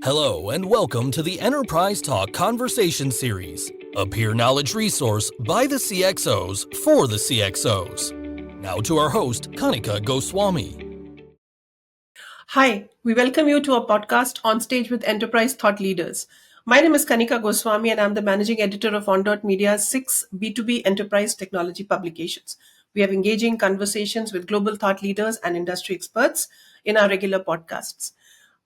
Hello and welcome to the Enterprise Talk Conversation Series, a peer knowledge resource by the CXOs for the CXOs. Now to our host, Kanika Goswami. Hi, we welcome you to our podcast On Stage with Enterprise Thought Leaders. My name is Kanika Goswami and I'm the managing editor of On.Media's 6 B2B enterprise technology publications. We have engaging conversations with global thought leaders and industry experts in our regular podcasts.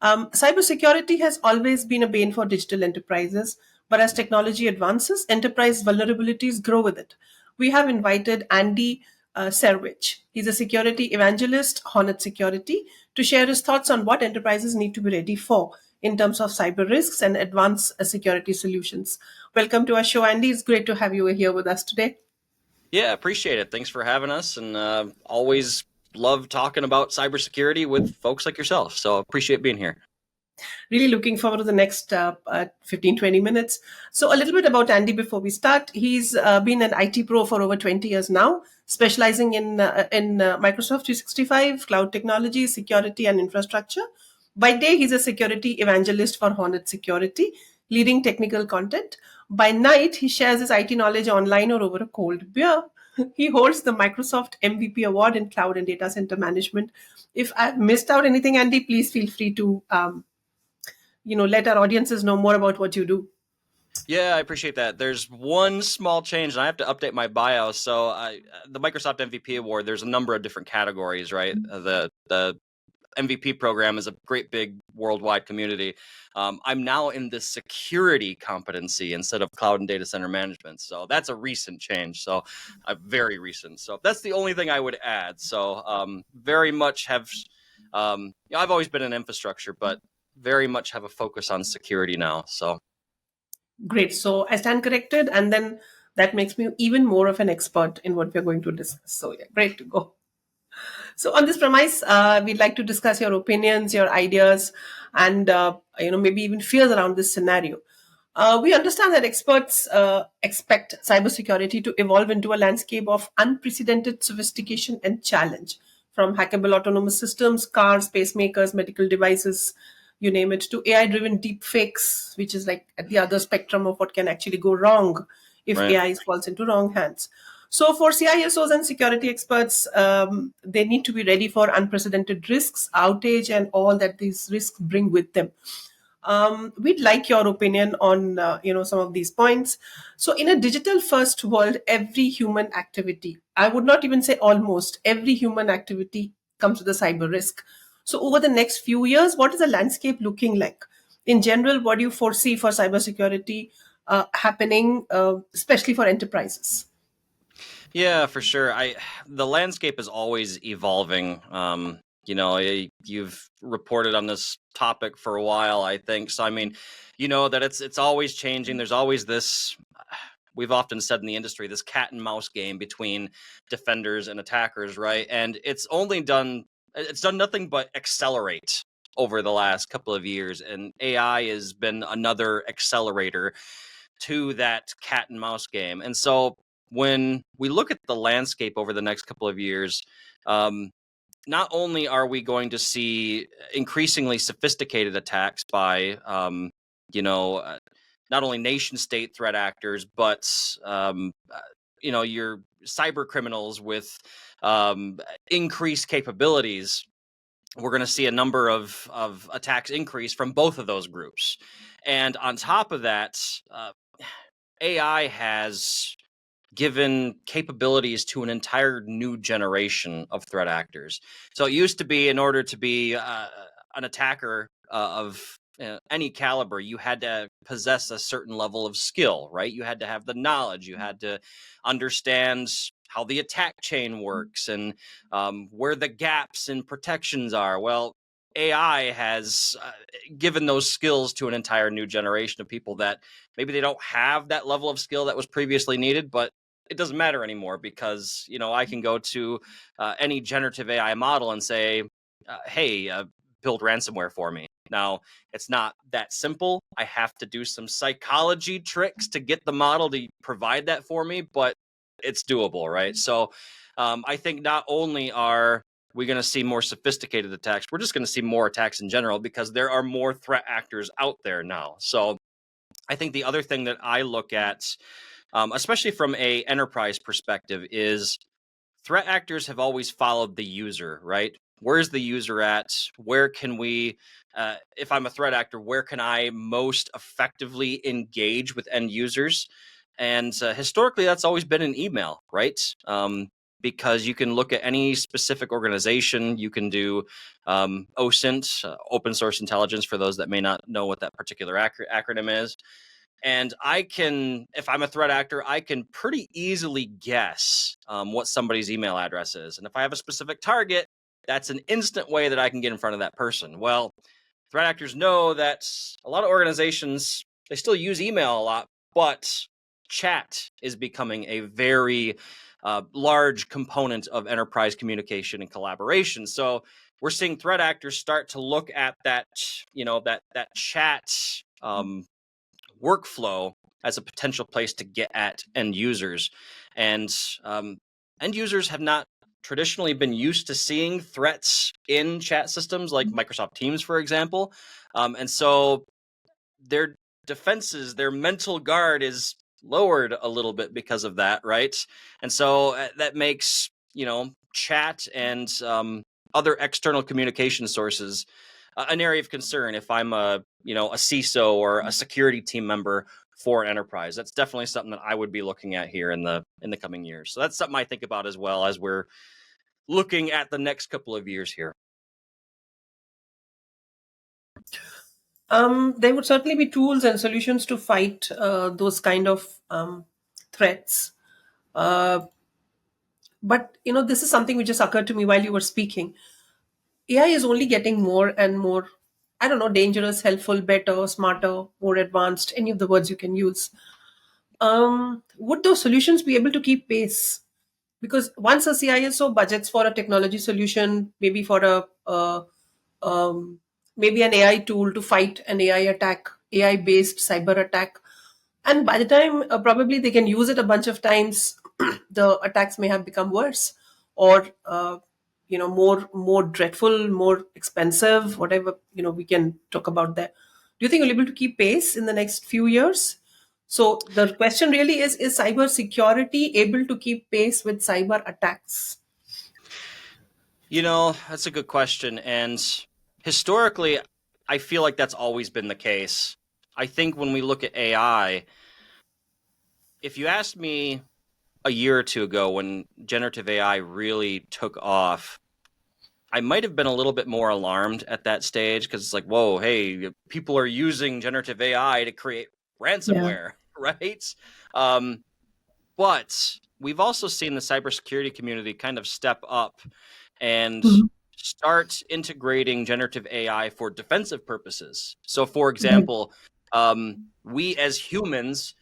Cybersecurity has always been a bane for digital enterprises, but as technology advances, enterprise vulnerabilities grow with it. We have invited Andy Syrewicze. He's a security evangelist, Hornet Security, to share his thoughts on what enterprises need to be ready for in terms of cyber risks and advanced security solutions. Welcome to our show, Andy. It's great to have you here with us today. Yeah, appreciate it. Thanks for having us, and always love talking about cybersecurity with folks like yourself. So appreciate being here. Really looking forward to the next 15-20 minutes. So a little bit about Andy before we start. He's been an IT pro for over 20 years now, specializing in Microsoft 365, cloud technology, security, and infrastructure. By day, he's a security evangelist for Hornet Security, leading technical content. By night, he shares his IT knowledge online or over a cold beer. He holds the Microsoft MVP award in cloud and data center management. If I've missed out anything, Andy, please feel free to let our audiences know more about what you do. Yeah, I appreciate that. There's one small change, and I have to update my bio. So the Microsoft MVP Award, there's a number of different categories, right? The MVP program is a great big worldwide community. I'm now in the security competency instead of cloud and data center management. So that's a recent change. So very recent. So that's the only thing I would add. So very much have, I've always been in infrastructure, but very much have a focus on security now. So great. So I stand corrected, and then that makes me even more of an expert in what we're going to discuss. So yeah, great to go. So on this premise, we'd like to discuss your opinions, your ideas, and maybe even fears around this scenario. We understand that experts expect cybersecurity to evolve into a landscape of unprecedented sophistication and challenge, from hackable autonomous systems, cars, pacemakers, medical devices, you name it, to AI-driven deepfakes, which is like at the other spectrum of what can actually go wrong if Right. AI falls into wrong hands. So for CISOs and security experts, they need to be ready for unprecedented risks, outage, and all that these risks bring with them. We'd like your opinion on some of these points. So in a digital first world, every human activity, I would not even say almost every human activity, comes with a cyber risk. So over the next few years, what is the landscape looking like? In general, what do you foresee for cybersecurity happening, especially for enterprises? Yeah, for sure. The landscape is always evolving. You've reported on this topic for a while, I think. So I mean, you know that it's always changing. There's always this. We've often said in the industry, this cat and mouse game between defenders and attackers, right? And it's done nothing but accelerate over the last couple of years, and AI has been another accelerator to that cat and mouse game. And so when we look at the landscape over the next couple of years, not only are we going to see increasingly sophisticated attacks by, not only nation state threat actors, but, your cyber criminals with increased capabilities. We're going to see a number of attacks increase from both of those groups. And on top of that, AI has given capabilities to an entire new generation of threat actors. So it used to be, in order to be an attacker of any caliber, you had to possess a certain level of skill, right? You had to have the knowledge. You had to understand how the attack chain works and where the gaps and protections are. Well, AI has given those skills to an entire new generation of people that maybe they don't have that level of skill that was previously needed, but it doesn't matter anymore because, I can go to any generative AI model and say, hey, build ransomware for me. Now, it's not that simple. I have to do some psychology tricks to get the model to provide that for me, but it's doable, right? So I think not only are we going to see more sophisticated attacks? We're just going to see more attacks in general because there are more threat actors out there now. So I think the other thing that I look at, especially from a enterprise perspective, is threat actors have always followed the user, right? Where's the user at? Where can we, if I'm a threat actor, where can I most effectively engage with end users? And historically, that's always been an email, right? Because you can look at any specific organization. You can do OSINT, open source intelligence, for those that may not know what that particular acronym is. And I can, if I'm a threat actor, I can pretty easily guess what somebody's email address is. And if I have a specific target, that's an instant way that I can get in front of that person. Well, threat actors know that a lot of organizations, they still use email a lot, but chat is becoming a very large component of enterprise communication and collaboration. So we're seeing threat actors start to look at that, that chat workflow as a potential place to get at end users. And end users have not traditionally been used to seeing threats in chat systems like Microsoft Teams, for example. And so their defenses, their mental guard is lowered a little bit because of that, right? And so that makes, chat and other external communication sources an area of concern if I'm a CISO or a security team member for an enterprise. That's definitely something that I would be looking at here in the coming years. So that's something I think about as well as we're looking at the next couple of years here. There would certainly be tools and solutions to fight those kind of threats. But this is something which just occurred to me while you were speaking. AI is only getting more and more, I don't know, dangerous, helpful, better, smarter, more advanced, any of the words you can use. Would those solutions be able to keep pace? Because once a CISO budgets for a technology solution, maybe for maybe an AI tool to fight an AI attack, AI-based cyber attack, and by the time probably they can use it a bunch of times, the attacks may have become worse, or more dreadful, more expensive, whatever we can talk about that. Do you think you're able to keep pace in the next few years? So the question really is cybersecurity able to keep pace with cyber attacks? That's a good question. And historically, I feel like that's always been the case. I think when we look at AI, if you asked me a year or two ago when generative AI really took off, I might have been a little bit more alarmed at that stage because it's like, whoa, hey, people are using generative AI to create ransomware, right? But we've also seen the cybersecurity community kind of step up and start integrating generative AI for defensive purposes. So, for example, we as humans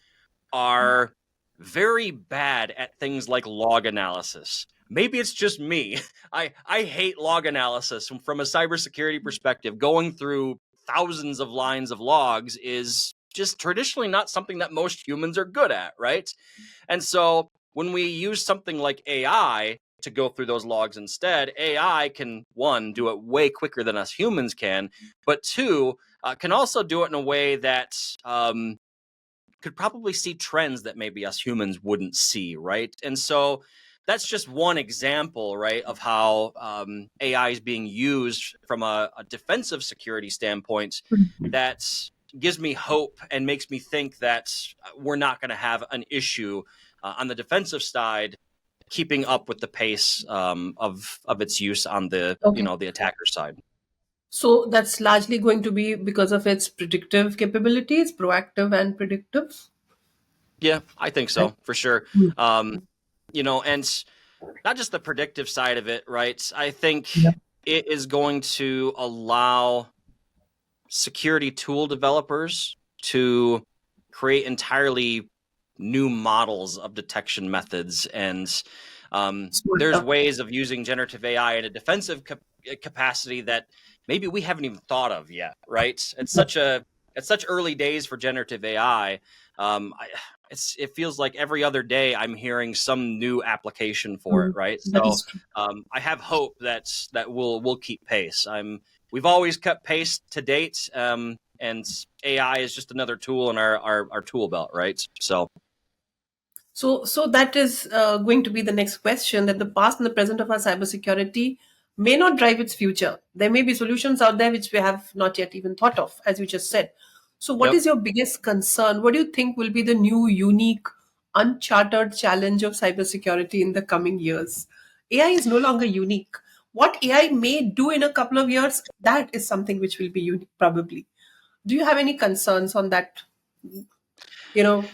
are very bad at things like log analysis. Maybe it's just me. I hate log analysis from a cybersecurity perspective. Going through thousands of lines of logs is just traditionally not something that most humans are good at, right? And so when we use something like AI to go through those logs instead, AI can, one, do it way quicker than us humans can, but two, can also do it in a way that could probably see trends that maybe us humans wouldn't see, right? And so that's just one example, right, of how AI is being used from a defensive security standpoint that gives me hope and makes me think that we're not going to have an issue on the defensive side keeping up with the pace of its use on the the attacker side. So that's largely going to be because of its predictive capabilities, proactive and predictive. Yeah, I think so, for sure. And not just the predictive side of it, right? I think it is going to allow security tool developers to create entirely new models of detection methods. And there's ways of using generative AI in a defensive capacity that maybe we haven't even thought of yet, right? It's such a it's such early days for generative AI. It feels like every other day I'm hearing some new application for it, right? That So is true. I have hope that we'll keep pace. We've always kept pace to date, and AI is just another tool in our tool belt, right? So that is going to be the next question, that the past and the present of our cybersecurity may not drive its future. There may be solutions out there which we have not yet even thought of, as you just said. So what Yep. is your biggest concern? What do you think will be the new, unique, uncharted challenge of cybersecurity in the coming years? AI is no longer unique. What AI may do in a couple of years, that is something which will be unique, probably. Do you have any concerns on that, you know,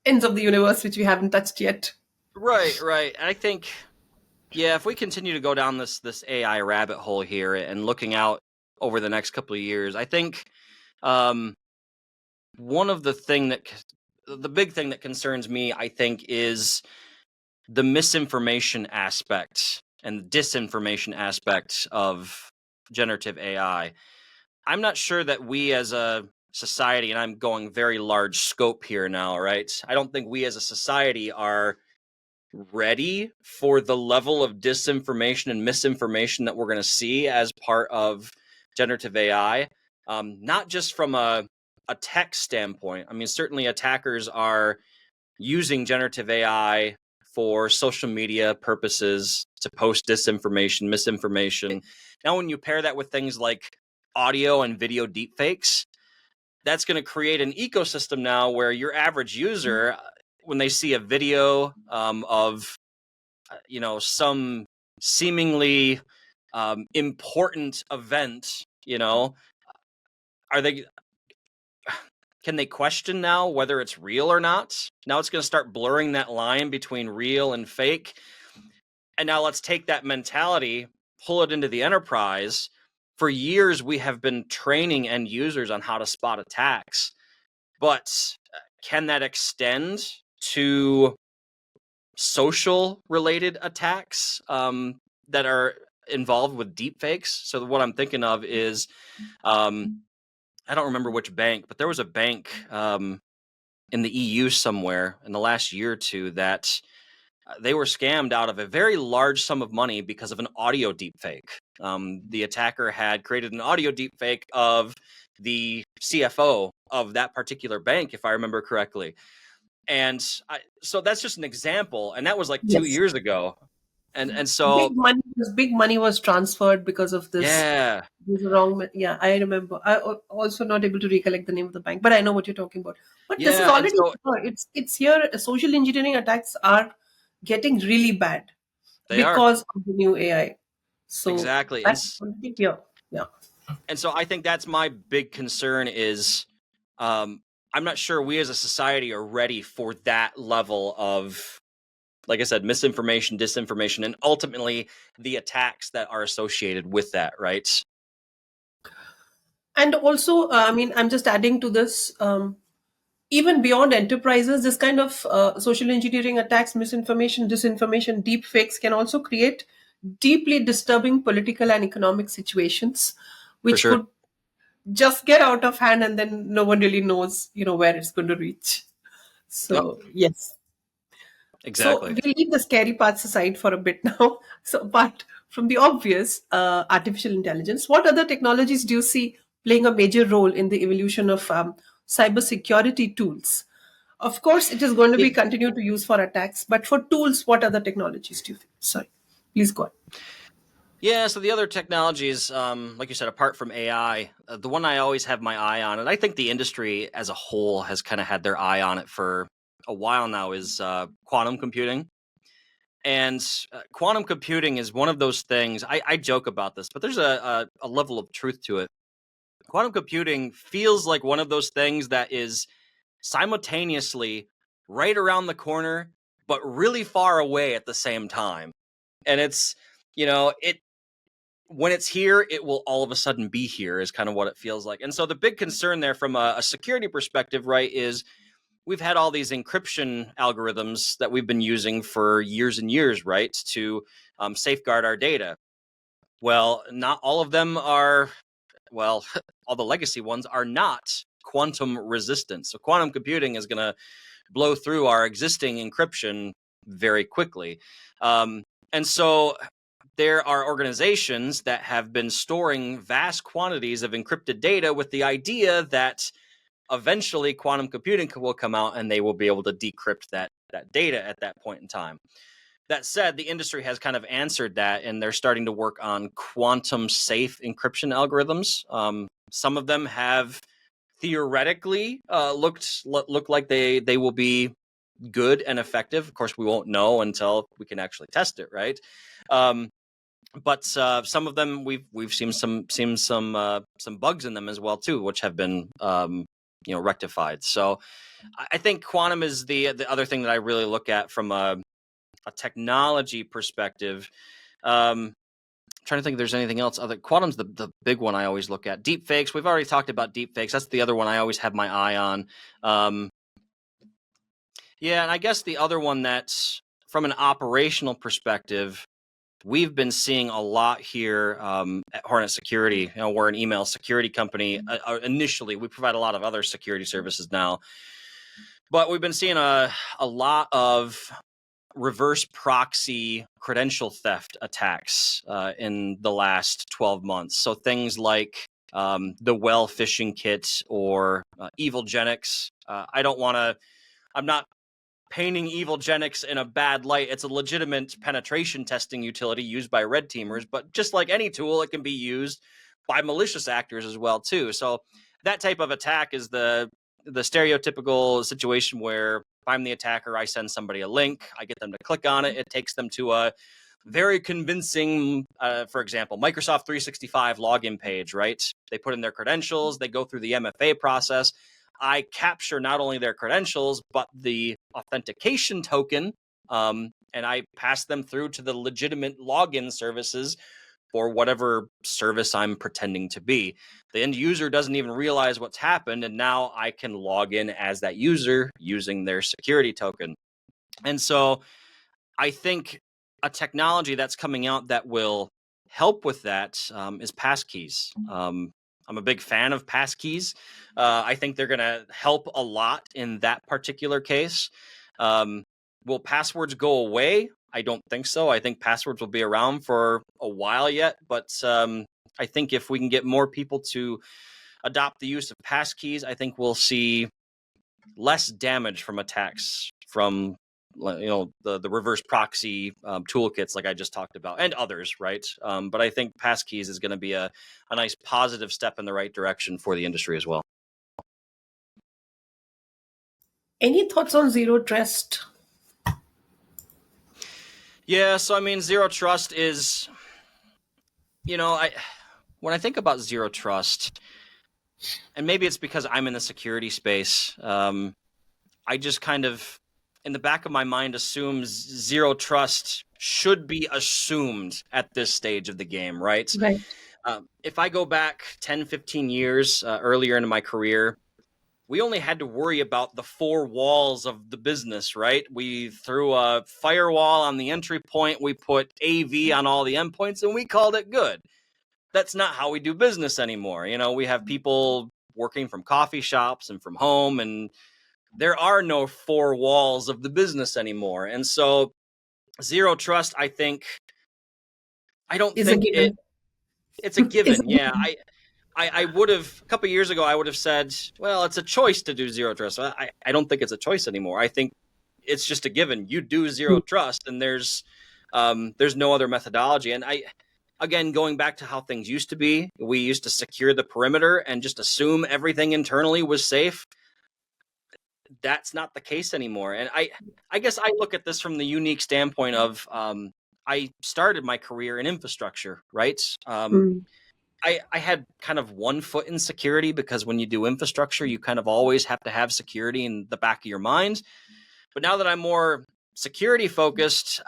ends of the universe which we haven't touched yet? Right. And I think, yeah, if we continue to go down this AI rabbit hole here and looking out over the next couple of years, I think one of the big thing that concerns me, I think, is the misinformation aspect and the disinformation aspect of generative AI. I'm not sure that we as a society, and I'm going very large scope here now, right? I don't think we as a society are ready for the level of disinformation and misinformation that we're going to see as part of generative AI. Not just from a tech standpoint. I mean, certainly attackers are using generative AI for social media purposes to post disinformation, misinformation. Now, when you pair that with things like audio and video deepfakes, that's going to create an ecosystem now where your average user, when they see a video of some seemingly important event, are they can they question now whether it's real or not? Now it's going to start blurring that line between real and fake. And now let's take that mentality, pull it into the enterprise. For years, we have been training end users on how to spot attacks. But can that extend to social related attacks that are involved with deepfakes? So what I'm thinking of is, I don't remember which bank, but there was a bank in the EU somewhere in the last year or two that they were scammed out of a very large sum of money because of an audio deepfake. The attacker had created an audio deepfake of the CFO of that particular bank, if I remember correctly. And so that's just an example. And that was like 2 Yes. years ago. And so, Big money was transferred because of this. yeah, This wrong. Yeah, I remember. Also not able to recollect the name of the bank, but I know what you're talking about. But this is yeah. And already so here. It's here. Social engineering attacks are getting really bad they are. because of the new AI. So Exactly. that's already here. Yeah. And so I think that's my big concern is I'm not sure we as a society are ready for that level of, like I said, misinformation, disinformation, and ultimately the attacks that are associated with that, right? And also, I mean, I'm just adding to this. Even beyond enterprises, this kind of social engineering attacks, misinformation, disinformation, deep fakes can also create deeply disturbing political and economic situations, For which sure. could just get out of hand, and then no one really knows, where it's going to reach. Yep, So yes. So exactly. we'll leave the scary parts aside for a bit now. So, but from the obvious, artificial intelligence, what other technologies do you see playing a major role in the evolution of cybersecurity tools? Of course, it is going to Yeah. be continued to use for attacks, but for tools, what other technologies do you think? Sorry, please go on. Yeah, so the other technologies, like you said, apart from AI, the one I always have my eye on, and I think the industry as a whole has kind of had their eye on it for a while now, is quantum computing. And quantum computing is one of those things, I joke about this, but there's a level of truth to it. Quantum computing feels like one of those things that is simultaneously right around the corner, but really far away at the same time. And it's, it when it's here, it will all of a sudden be here, is kind of what it feels like. And so the big concern there from a security perspective, right, is we've had all these encryption algorithms that we've been using for years and years, right, to safeguard our data. Well, not all of them are, well, all the legacy ones are not quantum resistant. So quantum computing is going to blow through our existing encryption very quickly. And so there are organizations that have been storing vast quantities of encrypted data with the idea that eventually quantum computing will come out and they will be able to decrypt that data at that point in time. That said, the industry has kind of answered that, and they're starting to work on quantum safe encryption algorithms. Some of them have theoretically look like they will be good and effective. Of course, we won't know until we can actually test it, right? But some of them we've seen some bugs in them as well too, which have been rectified. So I think quantum is the other thing that I really look at from a technology perspective. Trying to think if there's anything else. Quantum's the big one I always look at. Deepfakes. We've already talked about deepfakes. That's the other one I always have my eye on. Yeah, and I guess the other one that's from an operational perspective, we've been seeing a lot here at Hornet Security. We're an email security company. Initially, we provide a lot of other security services now, but we've been seeing a lot of reverse proxy credential theft attacks in the last 12 months. So things like the well phishing kit or Evilgenics. I'm not painting Evilgenics in a bad light. It's a legitimate penetration testing utility used by red teamers, but just like any tool, it can be used by malicious actors as well too. So that type of attack is the stereotypical situation where if I'm the attacker, I send somebody a link, I get them to click on it, it takes them to a very convincing, for example, Microsoft 365 login page, right? They put in their credentials, they go through the MFA process. I capture not only their credentials, but the authentication token, and I pass them through to the legitimate login services for whatever service I'm pretending to be. The end user doesn't even realize what's happened, and now I can log in as that user using their security token. And so I think a technology that's coming out that will help with that is passkeys. I'm a big fan of passkeys. I think they're going to help a lot in that particular case. Will passwords go away? I don't think so. I think passwords will be around for a while yet, but I think if we can get more people to adopt the use of passkeys, I think we'll see less damage from attacks from the reverse proxy toolkits like I just talked about, and others, right? But I think passkeys is going to be a nice positive step in the right direction for the industry as well. Any thoughts on zero trust? Yeah, so I mean, zero trust is, when I think about zero trust, and maybe it's because I'm in the security space, I just kind of, in the back of my mind, assumes zero trust should be assumed at this stage of the game, right? Right. If I go back 10, 15 years earlier in my career, we only had to worry about the four walls of the business, right? We threw a firewall on the entry point, we put AV on all the endpoints, and we called it good. That's not how we do business anymore. We have people working from coffee shops and from home, and there are no four walls of the business anymore. And so zero trust, I don't think it's a given. Yeah. I would have, a couple of years ago, I would have said, well, it's a choice to do zero trust. I don't think it's a choice anymore. I think it's just a given. You do zero trust, and there's no other methodology. And again, going back to how things used to be, we used to secure the perimeter and just assume everything internally was safe. That's not the case anymore. And I guess I look at this from the unique standpoint of I started my career in infrastructure, right? I had kind of one foot in security because when you do infrastructure, you kind of always have to have security in the back of your mind. But now that I'm more security focused,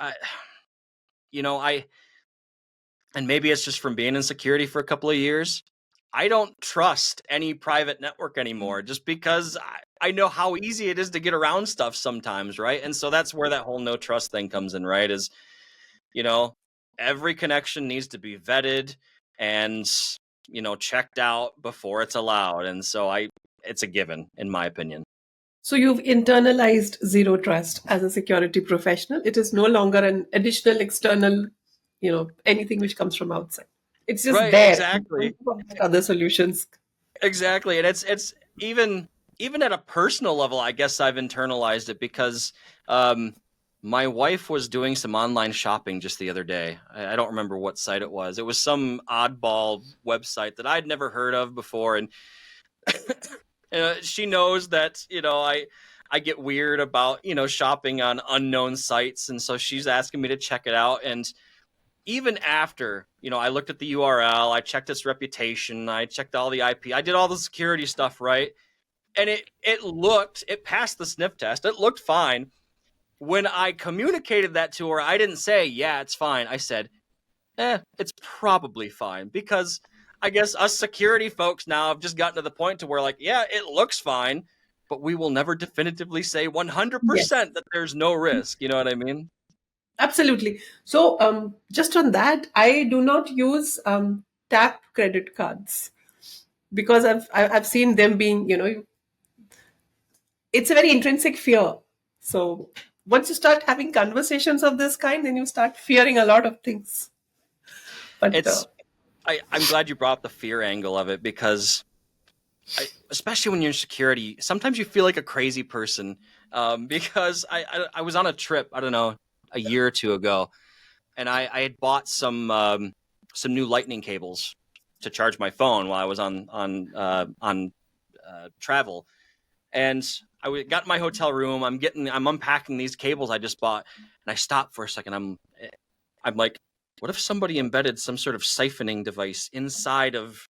and maybe it's just from being in security for a couple of years, I don't trust any private network anymore just because I know how easy it is to get around stuff sometimes, right? And so that's where that whole no trust thing comes in, right? Is, every connection needs to be vetted, and checked out before it's allowed. And so it's a given, in my opinion. So you've internalized zero trust as a security professional. It is no longer an additional external, anything which comes from outside. It's just Right, there. exactly. Other solutions. Exactly. And it's even at a personal level, I guess I've internalized it because my wife was doing some online shopping just the other day. I don't remember what site it was. It was some oddball website that I'd never heard of before. And she knows that, I get weird about, shopping on unknown sites. And so she's asking me to check it out. And even after, I looked at the URL, I checked its reputation, I checked all the IP, I did all the security stuff, right? And it passed the sniff test. It looked fine. When I communicated that to her, I didn't say, yeah, it's fine. I said, it's probably fine, because I guess us security folks now have just gotten to the point to where, like, yeah, it looks fine, but we will never definitively say 100% that there's no risk. You know what I mean? Absolutely. So just on that, I do not use tap credit cards because I've seen them being, it's a very intrinsic fear. So once you start having conversations of this kind, then you start fearing a lot of things. But I'm glad you brought up the fear angle of it, because especially when you're in security, sometimes you feel like a crazy person, because I was on a trip, I don't know, a year or two ago, and I had bought some new lightning cables to charge my phone while I was on travel. And I got in my hotel room. I'm unpacking these cables I just bought, and I stopped for a second. I'm like, what if somebody embedded some sort of siphoning device inside of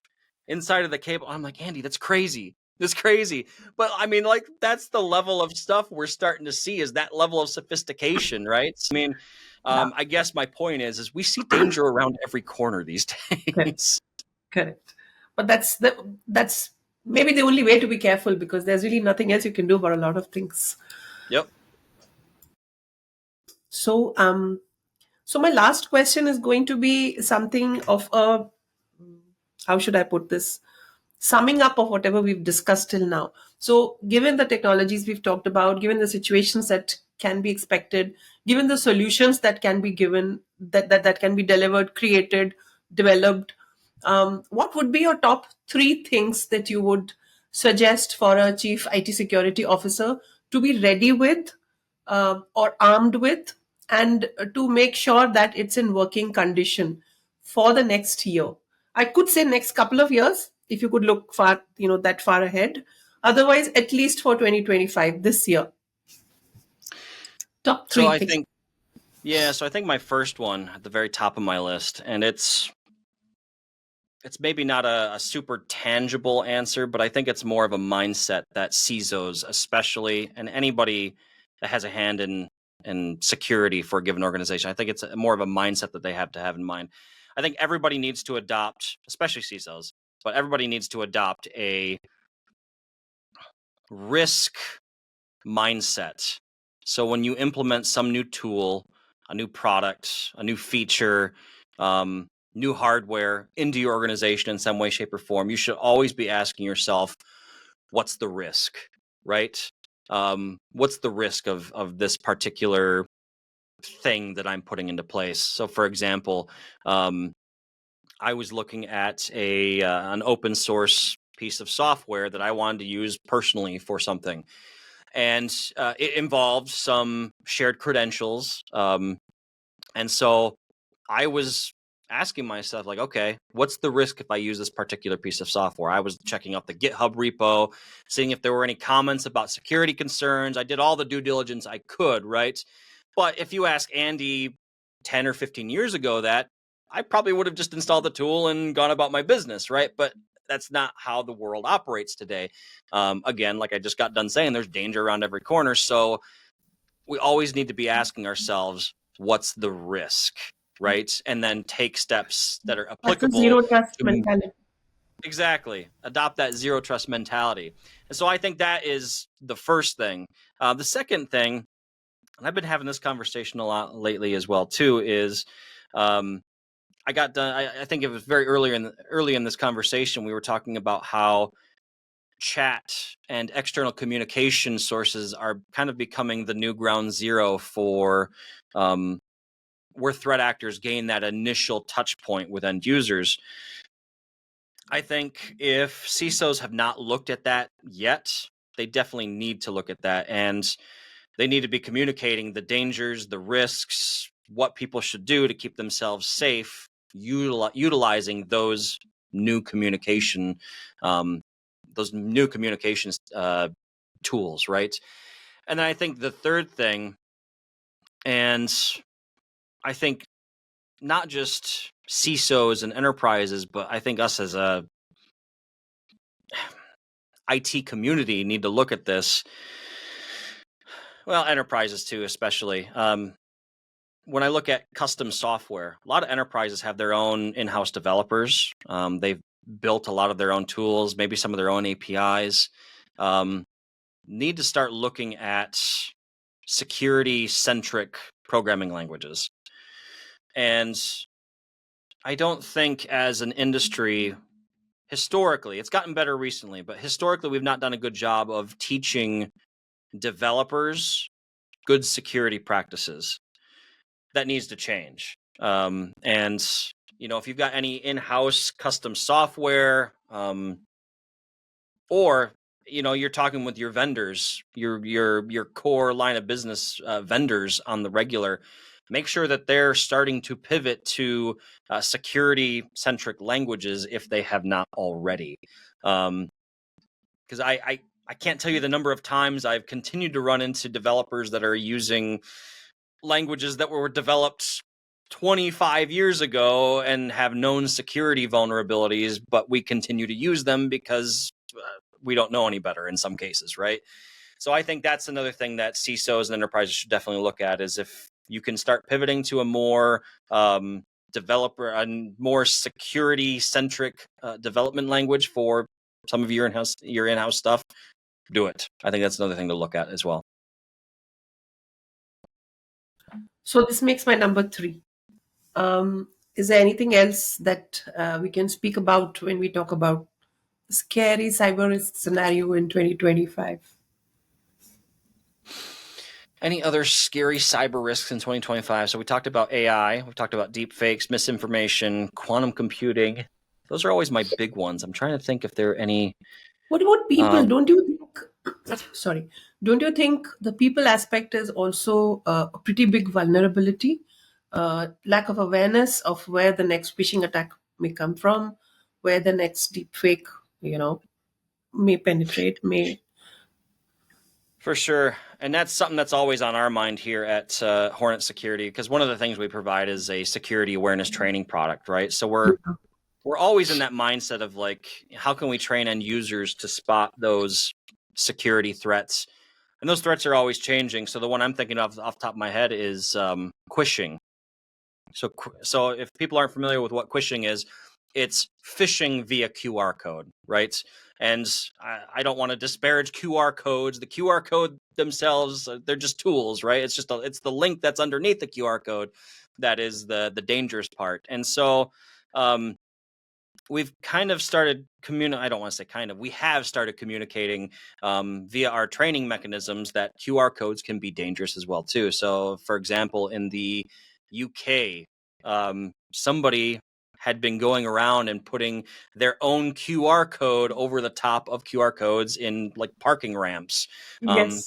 the cable? I'm like, Andy, that's crazy. That's crazy. But I mean, like, that's the level of stuff we're starting to see, is that level of sophistication, right? I mean, I guess my point is we see danger around every corner these days. Correct. But that's maybe the only way to be careful, because there's really nothing else you can do about a lot of things. Yep. So so my last question is going to be something of a, how should I put this? Summing up of whatever we've discussed till now. So given the technologies we've talked about, given the situations that can be expected, given the solutions that can be given, that can be delivered, created, developed, what would be your top 3 things that you would suggest for a chief IT security officer to be ready with, or armed with, and to make sure that it's in working condition for the next year? I could say next couple of years, if you could look far, that far ahead. Otherwise, at least for 2025, this year. Top 3 things. So I think my first one at the very top of my list, and it's maybe not a super tangible answer, but I think it's more of a mindset that CISOs, especially, and anybody that has a hand in security for a given organization, I think it's more of a mindset that they have to have in mind. I think everybody needs to adopt, especially CISOs, but everybody needs to adopt a risk mindset. So when you implement some new tool, a new product, a new feature, new hardware into your organization in some way, shape, or form, you should always be asking yourself, what's the risk, right? What's the risk of this particular thing that I'm putting into place? So for example, I was looking at an open source piece of software that I wanted to use personally for something. And it involved some shared credentials. And so I was asking myself, like, okay, what's the risk if I use this particular piece of software? I was checking out the GitHub repo, seeing if there were any comments about security concerns. I did all the due diligence I could, right? But if you ask Andy 10 or 15 years ago that, I probably would have just installed the tool and gone about my business, right? But that's not how the world operates today. Again, like I just got done saying, there's danger around every corner. So we always need to be asking ourselves, what's the risk, right? And then take steps that are applicable. That's the zero trust mentality. Exactly. Adopt that zero trust mentality. And so I think that is the first thing. The second thing, and I've been having this conversation a lot lately as well, too, is I got done. I think it was very early in this conversation. We were talking about how chat and external communication sources are kind of becoming the new ground zero for where threat actors gain that initial touch point with end users. I think if CISOs have not looked at that yet, they definitely need to look at that, and they need to be communicating the dangers, the risks, what people should do to keep themselves safe, utilizing those new communication tools, right? And then I think the third thing, and I think not just CISOs and enterprises, but I think us as a IT community need to look at this. Well, enterprises too, especially. When I look at custom software, a lot of enterprises have their own in-house developers. They've built a lot of their own tools, maybe some of their own APIs. Need to start looking at security-centric programming languages. And I don't think as an industry, historically, it's gotten better recently, but historically we've not done a good job of teaching developers good security practices. That needs to change. And if you've got any in-house custom software, or you're talking with your vendors, your core line of business vendors on the regular, make sure that they're starting to pivot to security-centric languages if they have not already. Because I can't tell you the number of times I've continued to run into developers that are using languages that were developed 25 years ago and have known security vulnerabilities, but we continue to use them because we don't know any better in some cases, right? So I think that's another thing that CISOs and enterprises should definitely look at, is if you can start pivoting to a more developer and more security-centric development language for some of your in-house stuff, do it. I think that's another thing to look at as well. So this makes my number 3. Is there anything else that we can speak about when we talk about scary cyber risk scenario in 2025? Any other scary cyber risks in 2025? So we talked about AI, we talked about deepfakes, misinformation, quantum computing. Those are always my big ones. I'm trying to think if there are any. What about people? Don't you think the people aspect is also a pretty big vulnerability? Lack of awareness of where the next phishing attack may come from, where the next deepfake, may penetrate, For sure. And that's something that's always on our mind here at Hornet Security, because one of the things we provide is a security awareness training product, right? So we're always in that mindset of like, how can we train end users to spot those security threats? And those threats are always changing. So the one I'm thinking of off the top of my head is quishing. So if people aren't familiar with what quishing is, it's phishing via QR code, right? And I don't want to disparage QR codes. The QR code themselves, they're just tools, right? It's the link that's underneath the QR code that is the dangerous part. And so we've kind of started we have started communicating via our training mechanisms that QR codes can be dangerous as well too. So for example, in the UK, somebody had been going around and putting their own QR code over the top of QR codes in like parking ramps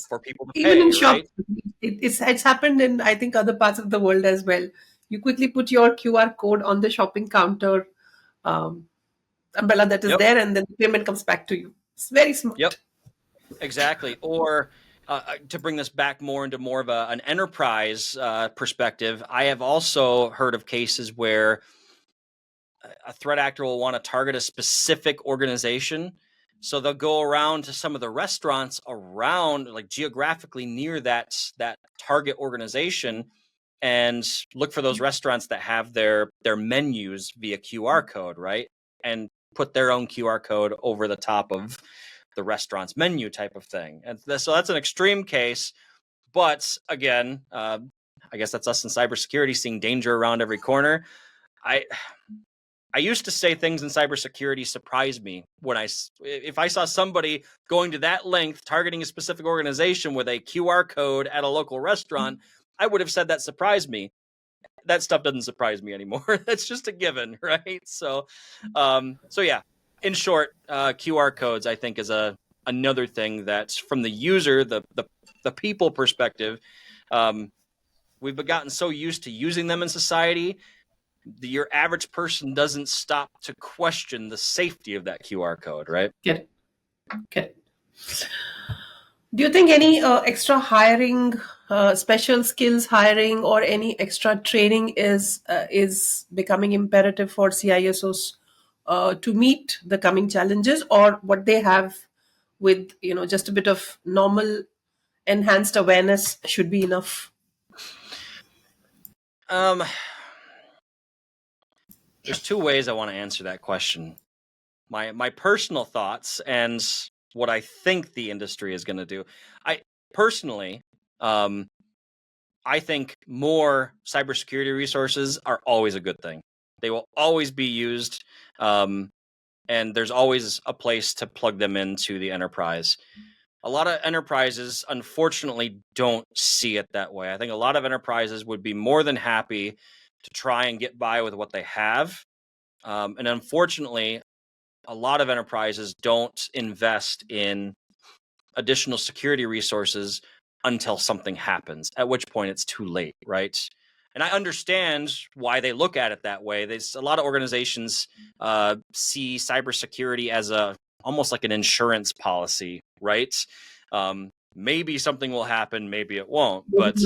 for people to even pay, in shops. right? It's happened in, I think, other parts of the world as well. You quickly put your QR code on the shopping counter umbrella that is there, and then the payment comes back to you. It's very smart. Yep, exactly. Or to bring this back more into more of an enterprise perspective, I have also heard of cases where a threat actor will want to target a specific organization. So they'll go around to some of the restaurants around, like geographically near that target organization, and look for those restaurants that have their menus via QR code, right? And put their own QR code over the top of the restaurant's menu type of thing. And so that's an extreme case. But again, I guess that's us in cybersecurity, seeing danger around every corner. I used to say things in cybersecurity surprised me if I saw somebody going to that length, targeting a specific organization with a QR code at a local restaurant, I would have said that surprised me. That stuff doesn't surprise me anymore. That's just a given, right? So yeah, in short, QR codes, I think, is another thing that's from the user, the people perspective. We've gotten so used to using them in society, your average person doesn't stop to question the safety of that QR code, right? Get it. Get it. Do you think any extra hiring, special skills hiring, or any extra training is becoming imperative for CISOs to meet the coming challenges, or what they have with just a bit of normal enhanced awareness should be enough? There's two ways I want to answer that question. My personal thoughts and what I think the industry is going to do. I think more cybersecurity resources are always a good thing. They will always be used, and there's always a place to plug them into the enterprise. A lot of enterprises, unfortunately, don't see it that way. I think a lot of enterprises would be more than happy to try and get by with what they have. And unfortunately, a lot of enterprises don't invest in additional security resources until something happens, at which point it's too late, right? And I understand why they look at it that way. A lot of organizations see cybersecurity as almost like an insurance policy, right? Maybe something will happen, maybe it won't, but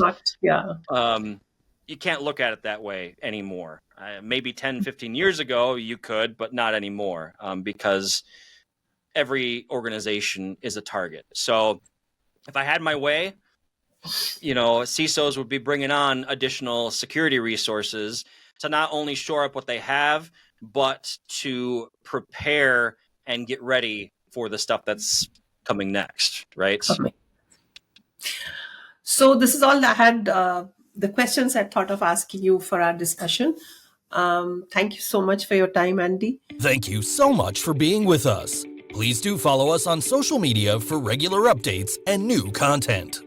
you can't look at it that way anymore. Maybe 10, 15 years ago you could, but not anymore, because every organization is a target. So if I had my way, CISOs would be bringing on additional security resources to not only shore up what they have, but to prepare and get ready for the stuff that's coming next, right? So this is all I had, the questions I thought of asking you for our discussion. Thank you so much for your time, Andy. Thank you so much for being with us. Please do follow us on social media for regular updates and new content.